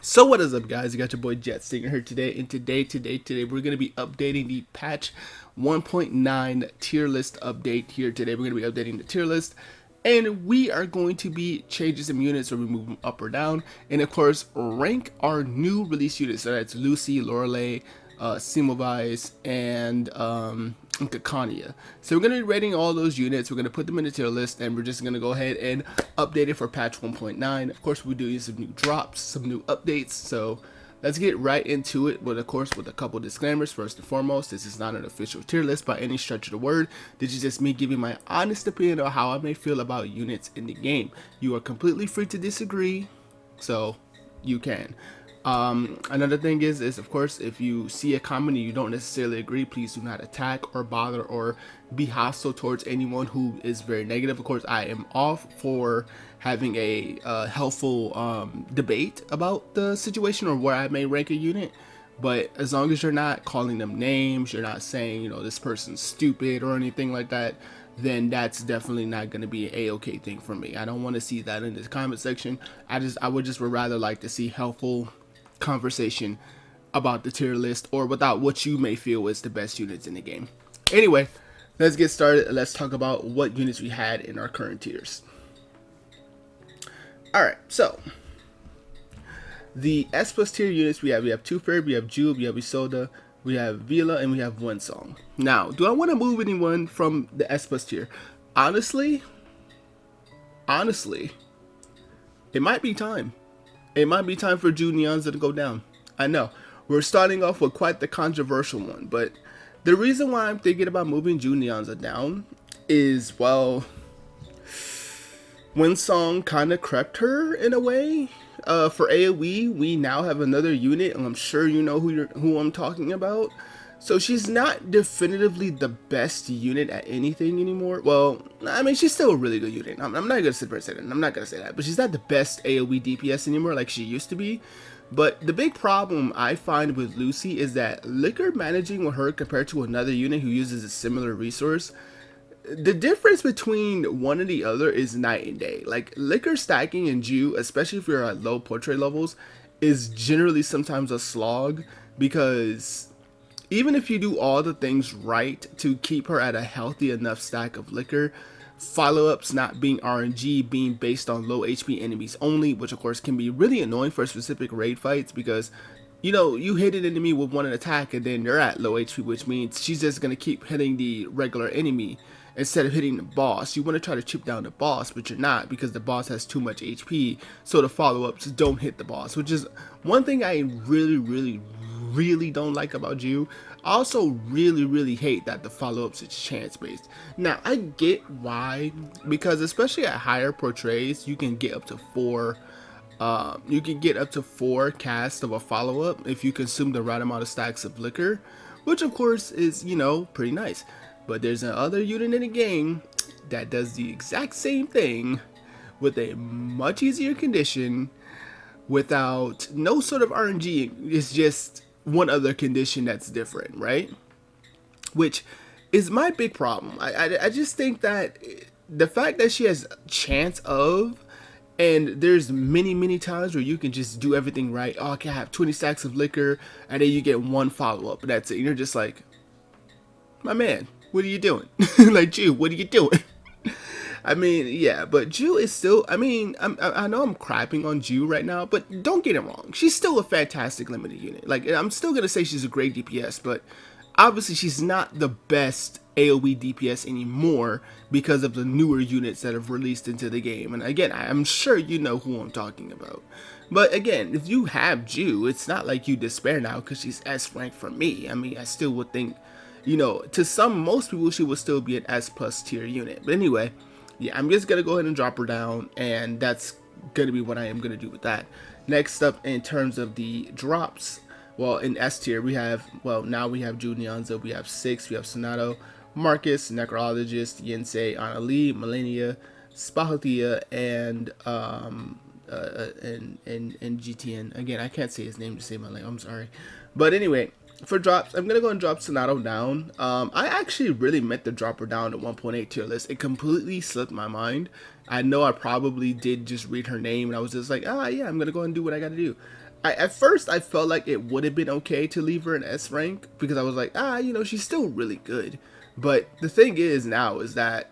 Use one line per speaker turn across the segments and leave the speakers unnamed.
So what is up, guys? You got your boy Jet Stingren here today, and today we're gonna be updating the patch 1.9 tier list update here today. We're gonna be updating the tier list, and we are going to be changing some units, so we move them up or down, and of course rank our new release units. So that's Lucy, Loray, Semois, and Kakia. So we're going to be rating all those units. We're going to put them in the tier list, and we're just going to go ahead and update it for patch 1.9. Of course, we're doing some new drops, some new updates. So let's get right into it. But of course, with a couple disclaimers. First and foremost, this is not an official tier list by any stretch of the word. This is just me giving my honest opinion on how I may feel about units in the game. You are completely free to disagree, so you can. Another thing is of course, if you see a comment and you don't necessarily agree, please do not attack or bother or be hostile towards anyone who is very negative. Of course, I am off for having a helpful debate about the situation or where I may rank a unit. But as long as you're not calling them names, you're not saying, this person's stupid or anything like that, then that's definitely not going to be an a-okay thing for me. I don't want to see that in this comment section. I would just rather like to see helpful conversation about the tier list or without what you may feel is the best units in the game. Anyway, let's get started. Let's talk about what units we had in our current tiers. Alright, so the S plus tier units we have Two Fairy, we have Jiu, we have Isolde, we have Vila, and we have One Song. Now, do I want to move anyone from the S plus tier? Honestly, it might be time. It might be time for Jiu Niangzi to go down. I know. We're starting off with quite the controversial one, but the reason why I'm thinking about moving Jiu Niangzi down is, well, One Song kind of crept her in a way. For AoE, we now have another unit, and I'm sure you know who I'm talking about. So she's not definitively the best unit at anything anymore. Well, I mean, she's still a really good unit. I'm not going to sit there and say that. I'm not going to say that. But she's not the best AoE DPS anymore like she used to be. But the big problem I find with Lucy is that Liquor managing with her compared to another unit who uses a similar resource, the difference between one and the other is night and day. Like, Liquor stacking in Jiu, especially if you're at low portrait levels, is generally sometimes a slog, because even if you do all the things right to keep her at a healthy enough stack of Liquor, follow-ups not being RNG, being based on low HP enemies only, which of course can be really annoying for specific raid fights, because you hit an enemy with one attack and then they're at low HP, which means she's just going to keep hitting the regular enemy instead of hitting the boss. You want to try to chip down the boss, but you're not, because the boss has too much HP, so the follow-ups don't hit the boss, which is one thing I really don't like about Jiu. I also really hate that the follow-ups is chance based. Now I get why, because especially at higher portrays you can get up to four casts of a follow-up if you consume the right amount of stacks of Liquor, which of course is pretty nice. But there's another unit in the game that does the exact same thing with a much easier condition without no sort of RNG. It's just one other condition that's different, right? Which is my big problem. I just think that the fact that she has chance of, and there's many times where you can just do everything right. Oh, okay, I have 20 stacks of Liquor, and then you get one follow-up, and that's it. And you're just like, my man, what are you doing? Like, Jiu, what are you doing? I mean, yeah, but Jiu is still, I mean, I know I'm crapping on Jiu right now, but don't get it wrong. She's still a fantastic limited unit. Like, I'm still going to say she's a great DPS, but obviously she's not the best AoE DPS anymore because of the newer units that have released into the game. And again, I'm sure you know who I'm talking about. But again, if you have Jiu, it's not like you despair now because she's S rank for me. I mean, I still would think, to most people, she would still be an S plus tier unit. But anyway, yeah, I'm just gonna go ahead and drop her down, and that's gonna be what I am gonna do with that. Next up, in terms of the drops, well, in S tier we have, now we have Jiu Niangzi, we have 6, we have Sonetto, Marcus, Necrologist, Yensei, Anali, Millennia, Spahatia, and GTN. Again, I can't say his name to save my life, I'm sorry. But anyway, For drops, I'm gonna go and drop Sonetto down. I actually really meant to drop her down to 1.8 tier list. It completely slipped my mind. I know I probably did just read her name and I was just like, ah, yeah, I'm gonna go and do what I gotta do. At first, I felt like it would have been okay to leave her in S rank because I was like, ah, you know, she's still really good. But the thing is now is that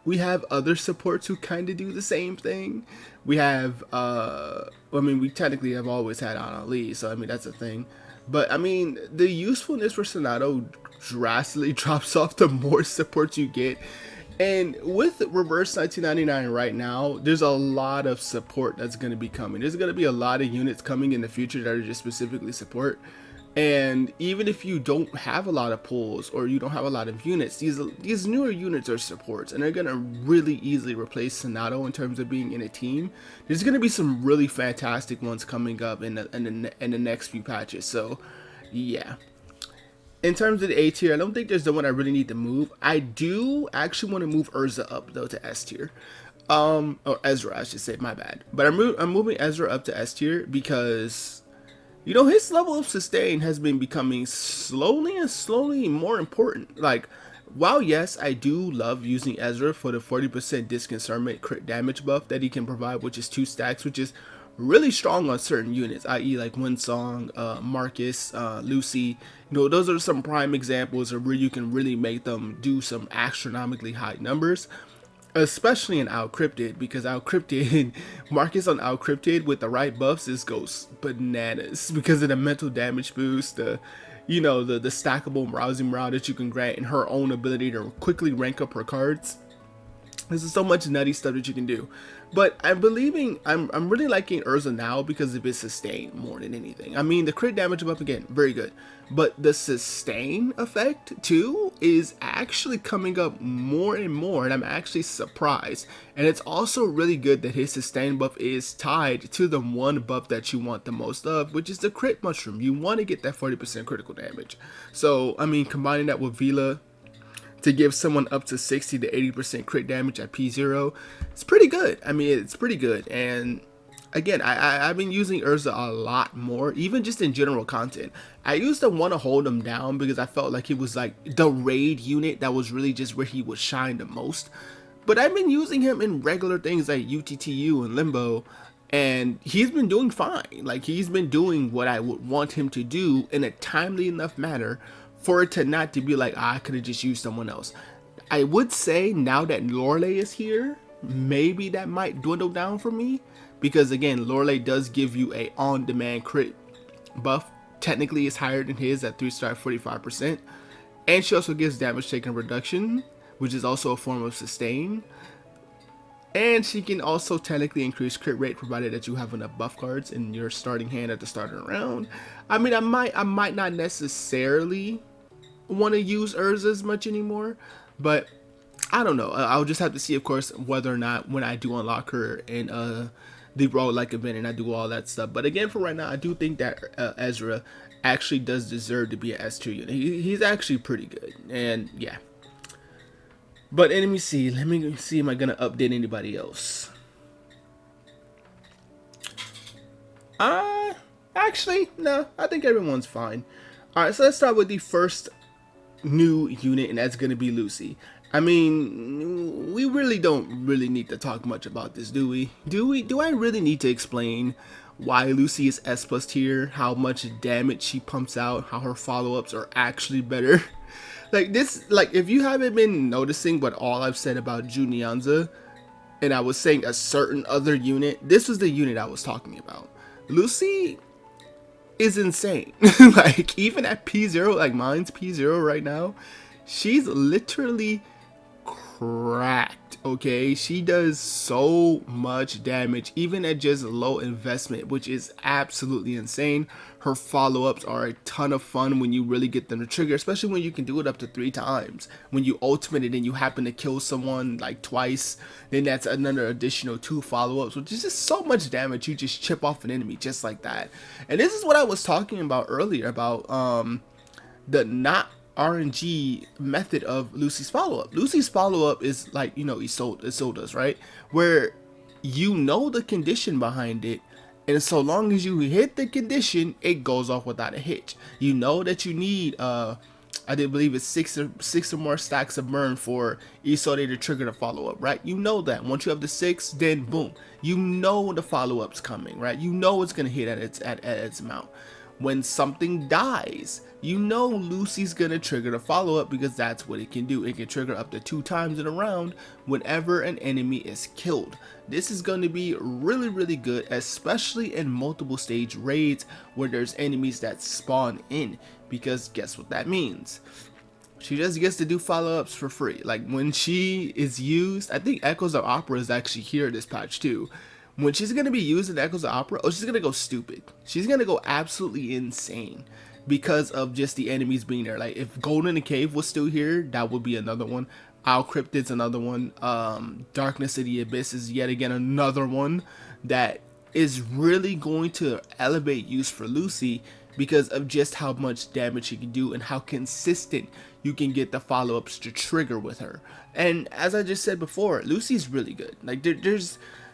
we have other supports who kind of do the same thing. We have, I mean, we technically have always had Ali, so I mean, that's a thing. But I mean, the usefulness for Sonetto drastically drops off the more support you get. And with Reverse 1999 right now, there's a lot of support that's going to be coming. There's going to be a lot of units coming in the future that are just specifically support. And even if you don't have a lot of pulls or you don't have a lot of units, these newer units are supports and they're going to really easily replace Sonetto in terms of being in a team. There's going to be some really fantastic ones coming up in the next few patches. So yeah. In terms of the A tier, I don't think there's the one I really need to move. I do actually want to move Urza up though to S tier. Or Ezra, I should say, my bad. But I'm moving Ezra up to S tier because, you know, his level of sustain has been becoming slowly more important. Like, while yes, I do love using Ezra for the 40% disconcernment crit damage buff that he can provide, which is 2 stacks, which is really strong on certain units, i.e. like Winsong, Marcus, Lucy. You know, those are some prime examples of where you can really make them do some astronomically high numbers. Especially in Outcrypted, because Outcrypted, Marcus on Outcrypted with the right buffs just goes bananas because of the mental damage boost, the, you know, the stackable rousing morale that you can grant, and her own ability to quickly rank up her cards. This is so much nutty stuff that you can do. But I'm really liking Urza now because of its sustain more than anything. I mean, the crit damage buff, again, very good. But the sustain effect, too, is actually coming up more and more, and I'm actually surprised. And it's also really good that his sustain buff is tied to the one buff that you want the most of, which is the crit mushroom. You want to get that 40% critical damage. So, I mean, combining that with Vila to give someone up to 60 to 80% crit damage at P0, it's pretty good. I mean, it's pretty good. And again, I've been using Urza a lot more, even just in general content. I used to want to hold him down because I felt like he was like the raid unit that was really just where he would shine the most. But I've been using him in regular things like UTTU and Limbo, and he's been doing fine. Like, he's been doing what I would want him to do in a timely enough manner for it to not to be like, I could have just used someone else. I would say now that Loray is here, maybe that might dwindle down for me, because again, Loray does give you a on-demand crit buff. Technically, it's higher than his at 3-star 45%, and she also gives damage taken reduction, which is also a form of sustain. And she can also technically increase crit rate provided that you have enough buff cards in your starting hand at the start of the round. I mean, I might not necessarily want to use Urza as much anymore, but I don't know. I'll just have to see, of course, whether or not when I do unlock her in the roguelike event and I do all that stuff. But again, for right now, I do think that Ezra actually does deserve to be an S tier unit. He's actually pretty good, and yeah. But let me see. Let me see. Am I gonna update anybody else? Actually, no. I think everyone's fine. All right, so let's start with the first new unit, and that's gonna be Lucy. I mean, we really don't need to talk much about this, do we? Do I really need to explain why Lucy is S+ tier, how much damage she pumps out, how her follow-ups are actually better? Like this, like if you haven't been noticing what all I've said about Jiu Niangzi, and I was saying a certain other unit, this was the unit I was talking about. Lucy is insane. Like, even at P0, like mine's P0 right now, she's literally cracked. Okay, she does so much damage even at just low investment, which is absolutely insane. Her follow-ups are a ton of fun when you really get them to trigger, especially when you can do it up to 3 times. When you ultimate it and you happen to kill someone like twice, then that's another additional 2 follow-ups, which is just so much damage. You just chip off an enemy just like that. And this is what I was talking about earlier about the not RNG method of Lucy's follow-up. Lucy's follow-up is like, you know, Isolda's, right? Where you know the condition behind it, And so long as you hit the condition, it goes off without a hitch. You know that you need I did believe it's six or more stacks of burn for Isode to trigger the follow up, right? You know that once you have the 6, then boom, you know the follow up's coming, right? You know it's gonna hit at its amount. When something dies, you know Lucy's gonna trigger the follow up because that's what it can do. It can trigger up to 2 times in a round whenever an enemy is killed. This is going to be really good, especially in multiple stage raids where there's enemies that spawn in, because guess what that means? She just gets to do follow-ups for free. Like when she is used, I think Echoes of Opera is actually here this patch too. When she's going to be used in Echoes of Opera, oh, she's going to go stupid. She's going to go absolutely insane because of just the enemies being there. Like if Golden in the Cave was still here, that would be another one. Owl Cryptid's another one. Darkness of the Abyss is yet again another one that is really going to elevate use for Lucy because of just how much damage she can do and how consistent you can get the follow-ups to trigger with her. And as I just said before, Lucy's really good. Like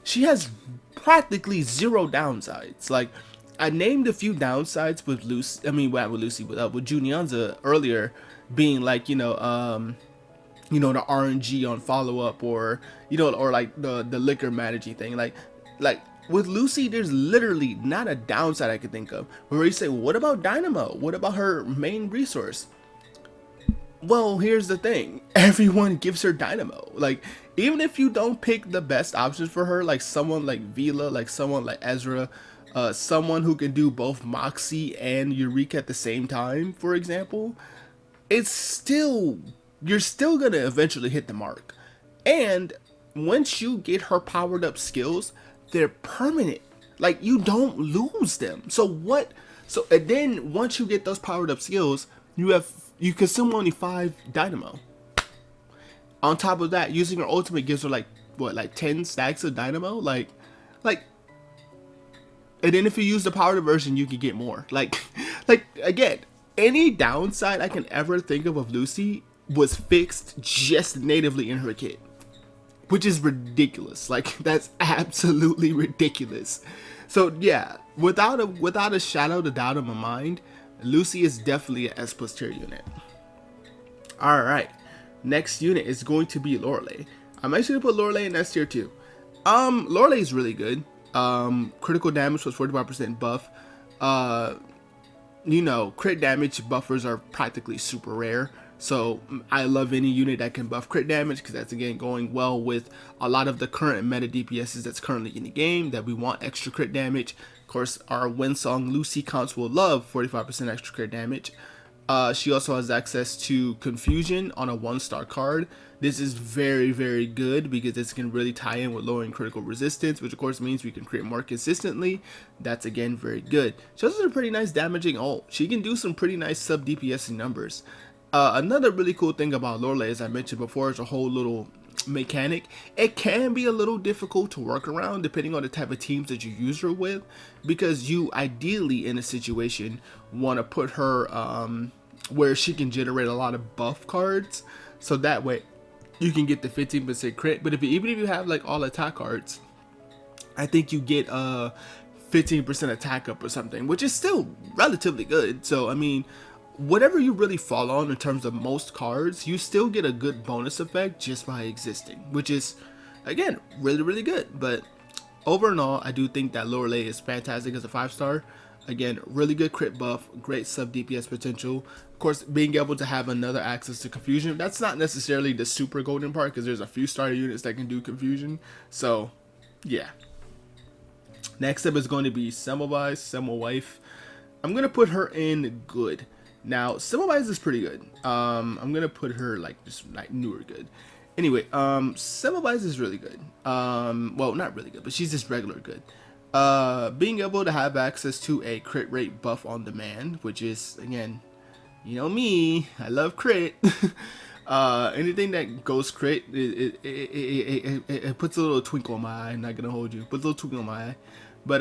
she has practically 0 downsides. Like I named a few downsides with Lucy. I mean, with Lucy, with Jiu Niangzi earlier, being like the RNG on follow up, or or like the liquor managing thing. Like with Lucy, there's literally not a downside I could think of. Where you say, what about Dynamo? What about her main resource? Well, here's the thing. Everyone gives her Dynamo. Like, even if you don't pick the best options for her, like someone like Vila, like someone like Ezra, someone who can do both Moxie and Eureka at the same time, for example, you're still gonna eventually hit the mark. And once you get her powered up skills, they're permanent. Like, you don't lose them. And then once you get those powered up skills, you consume only 5 Dynamo. On top of that, using her ultimate gives her like 10 stacks of Dynamo, like and then if you use the powered version, you can get more. Like again, any downside I can ever think of Lucy was fixed just natively in her kit, which is ridiculous. Like, that's absolutely ridiculous. So yeah, without a shadow of doubt in my mind, Lucy is definitely an S+ tier unit. All right, next unit is going to be Loray. I'm actually gonna put Loray in S tier too. Loray is really good. Critical damage was 45% buff. Crit damage buffers are practically super rare. So I love any unit that can buff crit damage, because that's again going well with a lot of the current meta DPSs that's currently in the game that we want extra crit damage. Of course, our Winsong Lucy counts will love 45% extra crit damage. She also has access to Confusion on a 1-star card. This is very good because this can really tie in with lowering critical resistance, which of course means we can crit more consistently. That's again very good. She also has a pretty nice damaging ult. She can do some pretty nice sub DPS numbers. Another really cool thing about Loray, as I mentioned before, is a whole little mechanic. It can be a little difficult to work around depending on the type of teams that you use her with, because you ideally in a situation want to put her where she can generate a lot of buff cards, so that way you can get the 15% crit. But even if you have like all attack cards, I think you get 15% attack up or something, which is still relatively good. So I mean, whatever you really fall on in terms of most cards, you still get a good bonus effect just by existing, which is again really good. But overall, I do think that Loray is fantastic as a 5-star. Again, really good crit buff, great sub DPS potential. Of course, being able to have another access to Confusion, that's not necessarily the super golden part, because there's a few starter units that can do Confusion. So yeah. Next up is going to be Semois. I'm gonna put her in good. Now, Semois is pretty good. I'm gonna put her just newer good. Anyway, Semois is really good. Well, not really good, but she's just regular good. Being able to have access to a crit rate buff on demand, which is, again, me, I love crit. Anything that goes crit, it puts a little twinkle in my eye. I'm not gonna hold you, puts a little twinkle in my eye. But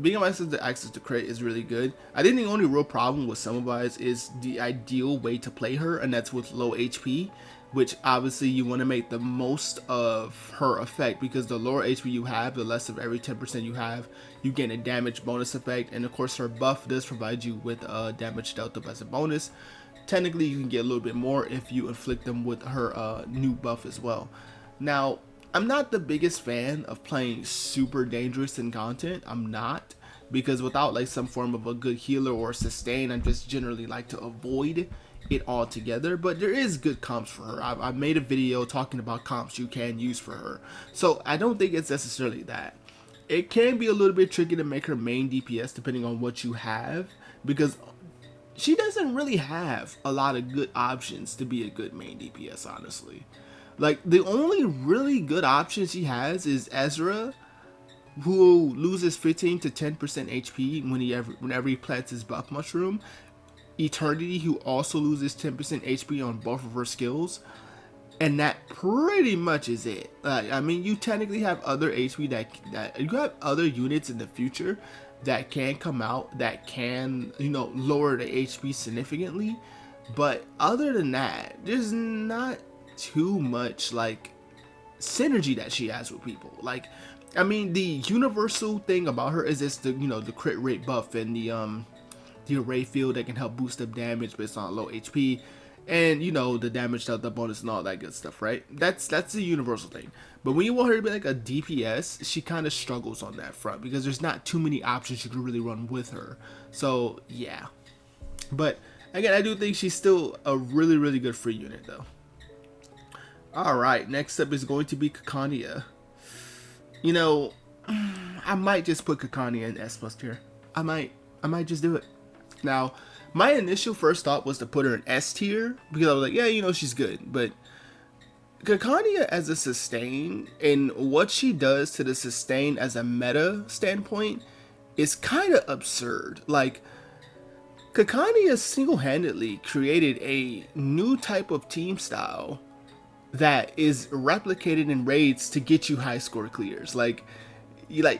being able to access to crit is really good. I think the only real problem with Semois is the ideal way to play her, and that's with low HP. which obviously you want to make the most of her effect, because the lower HP you have, the less of every 10% you have, you gain a damage bonus effect. And of course her buff does provide you with damage dealt up as a bonus. Technically you can get a little bit more if you inflict them with her new buff as well. Now, I'm not the biggest fan of playing super dangerous in content. I'm not, because without like some form of a good healer or sustain, I just generally like to avoid it altogether. But there is good comps for her. I've made a video talking about comps you can use for her, so I don't think it's necessarily that. It can be a little bit tricky to make her main DPS depending on what you have, because she doesn't really have a lot of good options to be a good main DPS, honestly. Like, the only really good option she has is Ezra, who loses 15 to 10% HP whenever he plants his buff mushroom. Eternity, who also loses 10% HP on both of her skills. And that pretty much is it. I mean, you technically have other HP that you have other units in the future that can come out that can, you know, lower the HP significantly. But other than that, there's not too much like synergy that she has with people. Like, I mean, the universal thing about her is just the, you know, the crit rate buff and the array field that can help boost up damage based on low HP, and you know, the damage dealt up bonus and all that good stuff, right? That's the universal thing. But when you want her to be like a DPS, she kind of struggles on that front because there's not too many options you can really run with her. So yeah, but again, I do think she's still a really, really good free unit though. Alright, next up is going to be Kakia. You know, I might just put Kakia in S+ tier. I might just do it. Now, my initial first thought was to put her in S tier, because I was like, yeah, you know, she's good. But Kakia as a sustain, and what she does to the sustain as a meta standpoint, is kind of absurd. Like, Kakia single-handedly created a new type of team style that is replicated in raids to get you high score clears. Like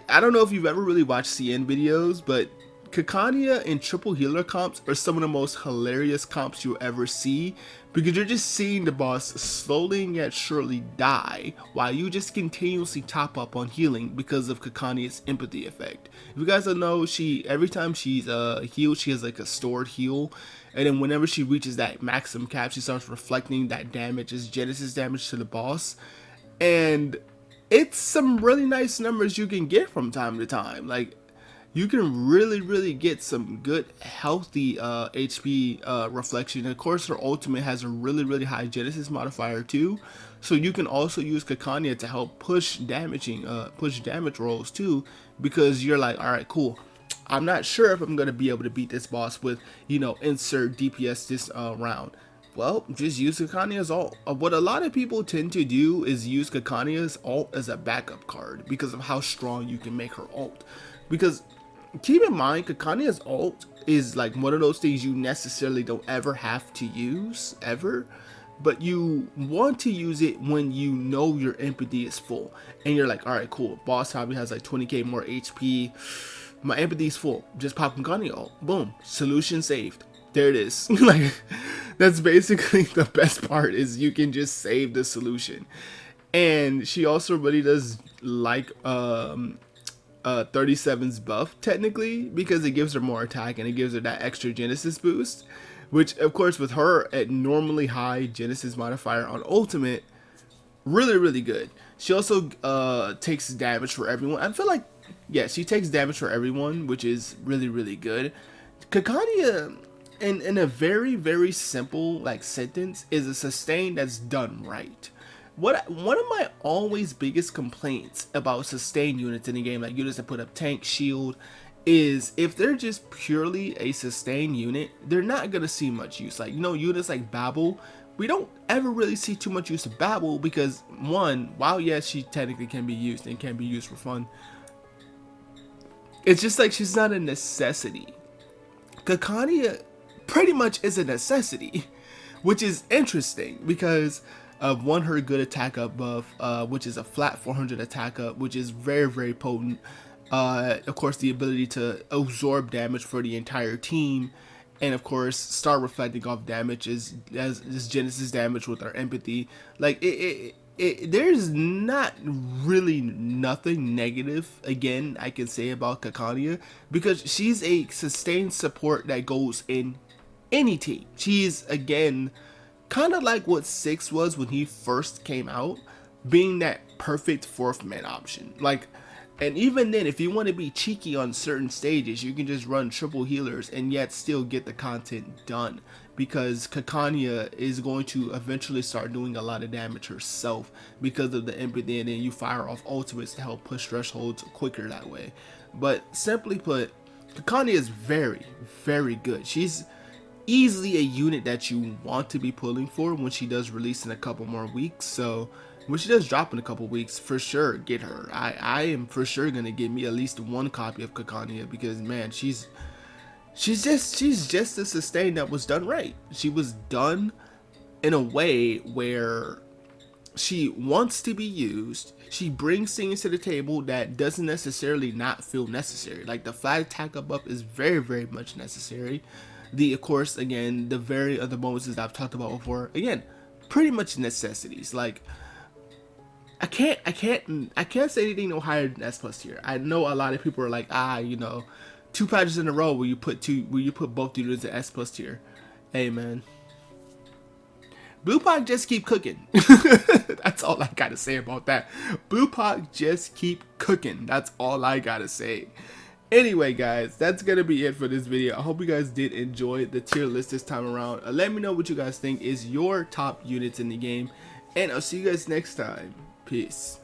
I don't know if you've ever really watched CN videos, but Kakia and triple healer comps are some of the most hilarious comps you'll ever see, because you're just seeing the boss slowly yet surely die while you just continuously top up on healing because of Kakia's empathy effect. If you guys don't know, every time she's healed, she has like a stored heal, and then whenever she reaches that maximum cap, she starts reflecting that damage as Genesis damage to the boss. And it's some really nice numbers you can get from time to time. Like, you can really get some good healthy HP reflection. And of course, her ultimate has a really high Genesis modifier too, so you can also use Kakia to help push damage rolls too, because you're like, all right, cool, I'm not sure if I'm gonna be able to beat this boss with, you know, insert DPS this round. Well, just use Kakia's ult. What a lot of people tend to do is use Kakia's ult as a backup card because of how strong you can make her ult. Because keep in mind, Kakia's ult is like one of those things you necessarily don't ever have to use, ever. But you want to use it when you know your empathy is full. And you're like, alright, cool, boss probably has like 20k more HP. My empathy is full. Just pop Kakia ult. Boom. Solution saved. There it is. Like, that's basically the best part, is you can just save the solution. And she also really does like 37's buff technically, because it gives her more attack and it gives her that extra Genesis boost, which of course with her at normally high Genesis modifier on ultimate, really good. She also takes damage for everyone. I feel like, yeah, she takes damage for everyone, which is really good. Kakia, in a very simple like sentence, is a sustain that's done right. One of my always biggest complaints about sustain units in the game, like units that put up tank, shield, is if they're just purely a sustain unit, they're not gonna see much use. Like, you know, units like Babel, we don't ever really see too much use of Babel, because one, while yes, she technically can be used and can be used for fun, it's just like she's not a necessity. Kakia pretty much is a necessity, which is interesting because of one, her good attack up buff, which is a flat 400 attack up, which is very potent. Of course, the ability to absorb damage for the entire team, and of course start reflecting off damage as this Genesis damage with our empathy. Like there's not really nothing negative again I can say about Kakia, because she's a sustained support that goes in any team. She's again kind of like what Six was when he first came out, being that perfect fourth man option. Like, and even then, if you want to be cheeky on certain stages, you can just run triple healers and yet still get the content done, because Kakia is going to eventually start doing a lot of damage herself because of the empathy, and then you fire off ultimates to help push thresholds quicker that way. But simply put, Kakia is very, very good. She's easily a unit that you want to be pulling for when she does release in a couple more weeks. So when she does drop in a couple weeks, for sure get her. I am for sure gonna get me at least one copy of Kakia, because man, she's just a sustain that was done right. She was done in a way where she wants to be used. She brings things to the table that doesn't necessarily not feel necessary. Like the flat attack up is very, very much necessary. Of course, again, the very other bonuses that I've talked about before, again, pretty much necessities. Like I can't say anything no higher than S+ tier. I know a lot of people are like, you know, 2 patches in a row where you put both units in S+ tier. Hey man, Blue Pac just keep cooking. That's all I gotta say about that. Blue Pac just keep cooking. That's all I gotta say. Anyway guys, that's gonna be it for this video. I hope you guys did enjoy the tier list this time around. Let me know what you guys think is your top units in the game, and I'll see you guys next time. Peace.